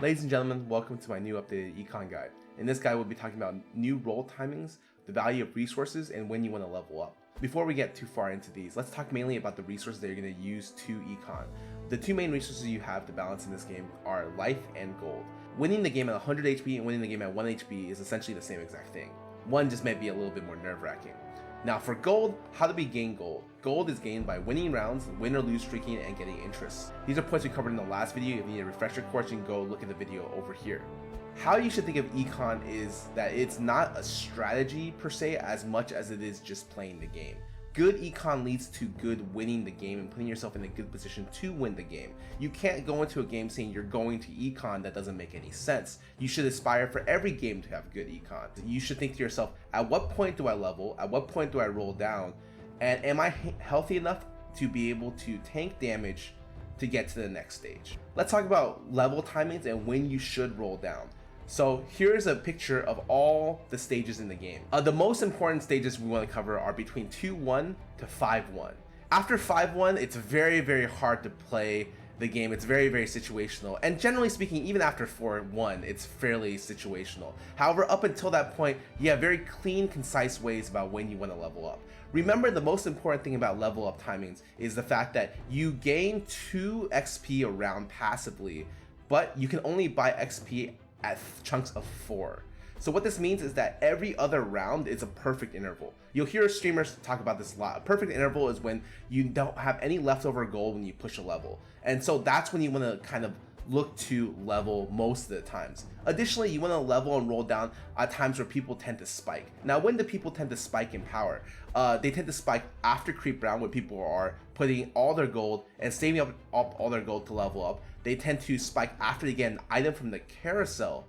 Ladies and gentlemen, welcome to my new updated econ guide. In this guide, we'll be talking about new role timings, the value of resources, and when you want to level up. Before we get too far into these, let's talk mainly about the resources that you're going to use to econ. The two main resources you have to balance in this game are life and gold. Winning the game at 100 HP and winning the game at 1 HP is essentially the same exact thing. One just might be a little bit more nerve-wracking. Now for gold, how do we gain gold? Gold is gained by winning rounds, win or lose streaking, and getting interest. These are points we covered in the last video. If you need a refresher course, you can go look at the video over here. How you should think of econ is that it's not a strategy per se as much as it is just playing the game. Good econ leads to good winning the game and putting yourself in a good position to win the game. You can't go into a game saying you're going to econ. That doesn't make any sense. You should aspire for every game to have good econ. You should think to yourself, at what point do I level? At what point do I roll down? And am I healthy enough to be able to tank damage to get to the next stage? Let's talk about level timings and when you should roll down. So here's a picture of all the stages in the game. The most important stages we want to cover are between 2-1 to 5-1. After 5-1, it's very hard to play the game. It's very situational, and generally speaking, even after 4-1, it's fairly situational. However, up until that point, you have very clean, concise ways about when you want to level up. Remember, the most important thing about level up timings is the fact that you gain 2 XP around passively, but you can only buy XP at chunks of 4. So what this means is that every other round is a perfect interval. You'll hear streamers talk about this a lot. A perfect interval is when you don't have any leftover gold when you push a level. And so that's when you want to kind of look to level most of the times. Additionally, you want to level and roll down at times where people tend to spike. Now, when do people tend to spike in power? They tend to spike after creep round, where people are putting all their gold and saving up all their gold to level up. They tend to spike after they get an item from the carousel.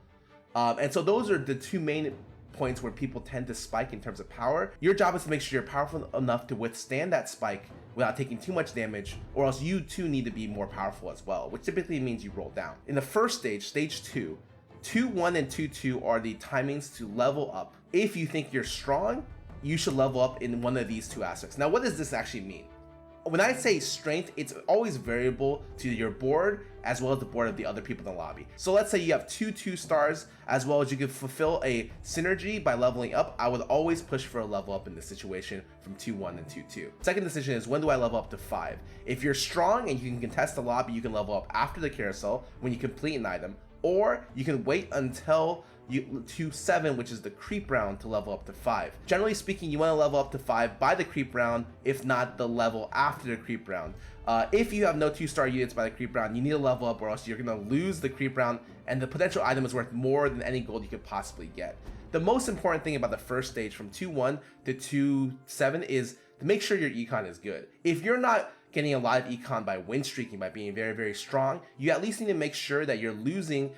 And so those are the two main points where people tend to spike in terms of power. Your job is to make sure you're powerful enough to withstand that spike without taking too much damage, or else you too need to be more powerful as well, which typically means you roll down. In the first stage, stage 2, 2-1 and 2-2 are the timings to level up. If you think you're strong, you should level up in one of these two aspects. Now, what does this actually mean? When I say strength, it's always variable to your board as well as the board of the other people in the lobby. So let's say you have 2 stars, as well as you could fulfill a synergy by leveling up. I would always push for a level up in this situation from 2-1 and 2-2. Second decision is, when do I level up to 5? If you're strong and you can contest the lobby, you can level up after the carousel when you complete an item, or you can wait until to 7, which is the creep round, to level up to 5. Generally speaking, you want to level up to 5 by the creep round, if not the level after the creep round. If you have no 2-star units by the creep round, you need to level up, or else you're going to lose the creep round, and the potential item is worth more than any gold you could possibly get. The most important thing about the first stage from 2-1 to 2-7 is to make sure your econ is good. If you're not getting a lot of econ by win streaking, by being very strong, you at least need to make sure that you're losing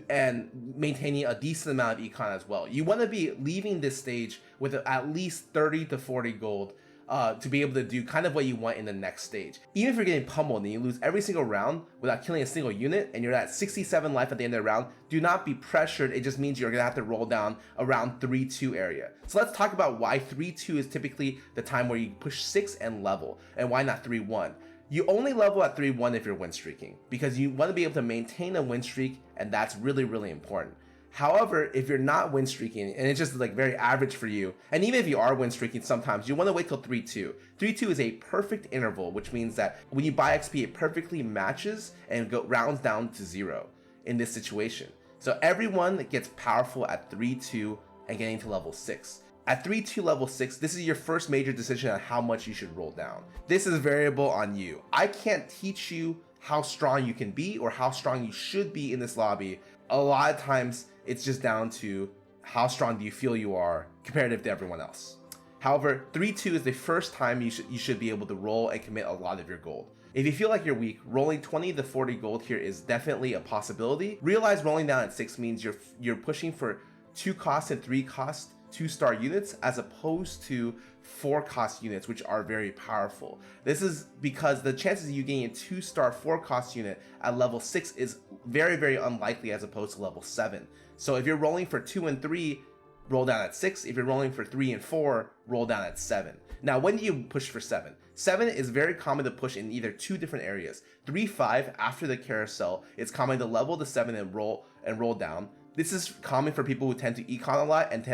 and maintaining a decent amount of econ as well. You want to be leaving this stage with at least 30 to 40 gold to be able to do kind of what you want in the next stage. Even if you're getting pummeled and you lose every single round without killing a single unit, and you're at 67 life at the end of the round, do not be pressured. It just means you're gonna have to roll down around 3-2 area. So let's talk about why 3-2 is typically the time where you push 6 and level, and why not 3-1. You only level at 3-1 if you're win streaking, because you want to be able to maintain a win streak, and that's really important. However, if you're not win streaking and it's just like very average for you, and even if you are win streaking, sometimes you want to wait till 3-2. 3-2 is a perfect interval, which means that when you buy XP, it perfectly matches and rounds down to 0 in this situation. So everyone gets powerful at 3-2 and getting to level 6. At 3-2 level 6, this is your first major decision on how much you should roll down. This is variable on you. I can't teach you how strong you can be or how strong you should be in this lobby. A lot of times, it's just down to how strong do you feel you are comparative to everyone else. However, 3-2 is the first time you should be able to roll and commit a lot of your gold. If you feel like you're weak, rolling 20 to 40 gold here is definitely a possibility. Realize rolling down at 6 means you're pushing for 2 cost and 3 cost 2-star units as opposed to 4 cost units, which are very powerful. This is because the chances of you getting a 2-star 4 cost unit at level 6 is very unlikely as opposed to level 7. So if you're rolling for 2 and 3, roll down at 6. If you're rolling for 3 and 4, roll down at 7. Now, when do you push for 7? 7 is very common to push in either two different areas. 3-5 after the carousel, it's common to level to 7 and roll down. This is common for people who tend to econ a lot and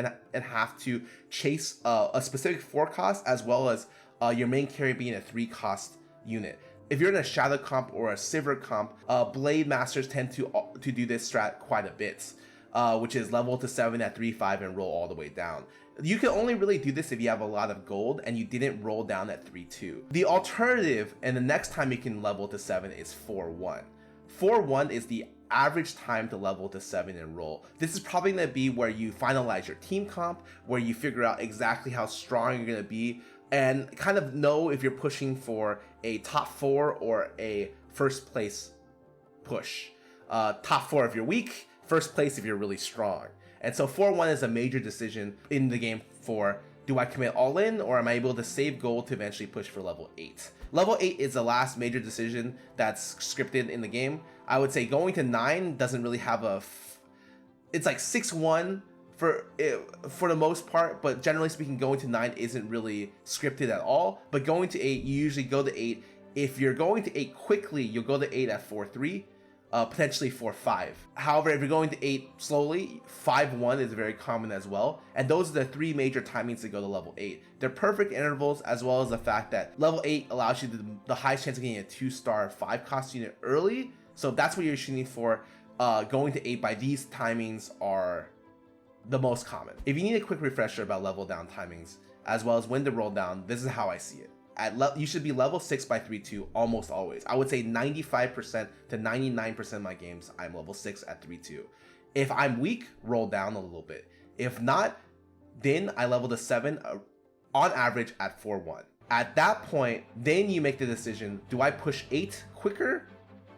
have to chase a specific 4 cost as well as your main carry being a 3 cost unit. If you're in a Shadow comp or a Sivir comp, Blade Masters tend to do this strat quite a bit, which is level to 7 at 3-5 and roll all the way down. You can only really do this if you have a lot of gold and you didn't roll down at 3-2. The alternative, and the next time you can level to 7, is 4-1. 4-1 is the average time to level to 7 and roll. This is probably going to be where you finalize your team comp, where you figure out exactly how strong you're going to be, and kind of know if you're pushing for a top 4 or a first place push. Top 4 if you're weak, first place if you're really strong. And so 4-1 is a major decision in the game for, do I commit all in or am I able to save gold to eventually push for level 8? Level 8 is the last major decision that's scripted in the game. I would say going to 9 doesn't really have it's like 6-1 for the most part, but generally speaking, going to 9 isn't really scripted at all. But going to 8, you usually go to 8. If you're going to 8 quickly, you'll go to 8 at 4-3. Potentially 4-5. However, if you're going to 8 slowly, 5-1 is very common as well. And those are the 3 major timings to go to level 8. They're perfect intervals, as well as the fact that level 8 allows you the highest chance of getting a 2-star 5 cost unit early. So if that's what you're shooting for, going to 8 by these timings are the most common. If you need a quick refresher about level down timings, as well as when to roll down, this is how I see it. You should be level 6 by 3-2 almost always. I would say 95% to 99% of my games, I'm level 6 at 3-2. If I'm weak, roll down a little bit. If not, then I level to 7 on average at 4-1. At that point, then you make the decision, do I push 8 quicker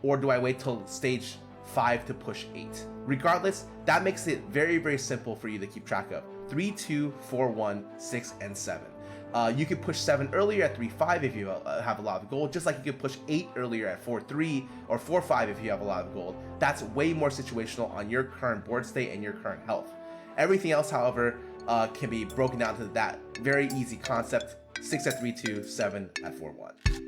or do I wait till stage 5 to push 8? Regardless, that makes it very, very simple for you to keep track of. 3-2, 4-1, 6, and 7. You could push 7 earlier at 3-5 if you have a lot of gold, just like you could push 8 earlier at 4-3 or 4-5 if you have a lot of gold. That's way more situational on your current board state and your current health. Everything else, however, can be broken down to that very easy concept: 6 at 3-2, 7 at 4-1.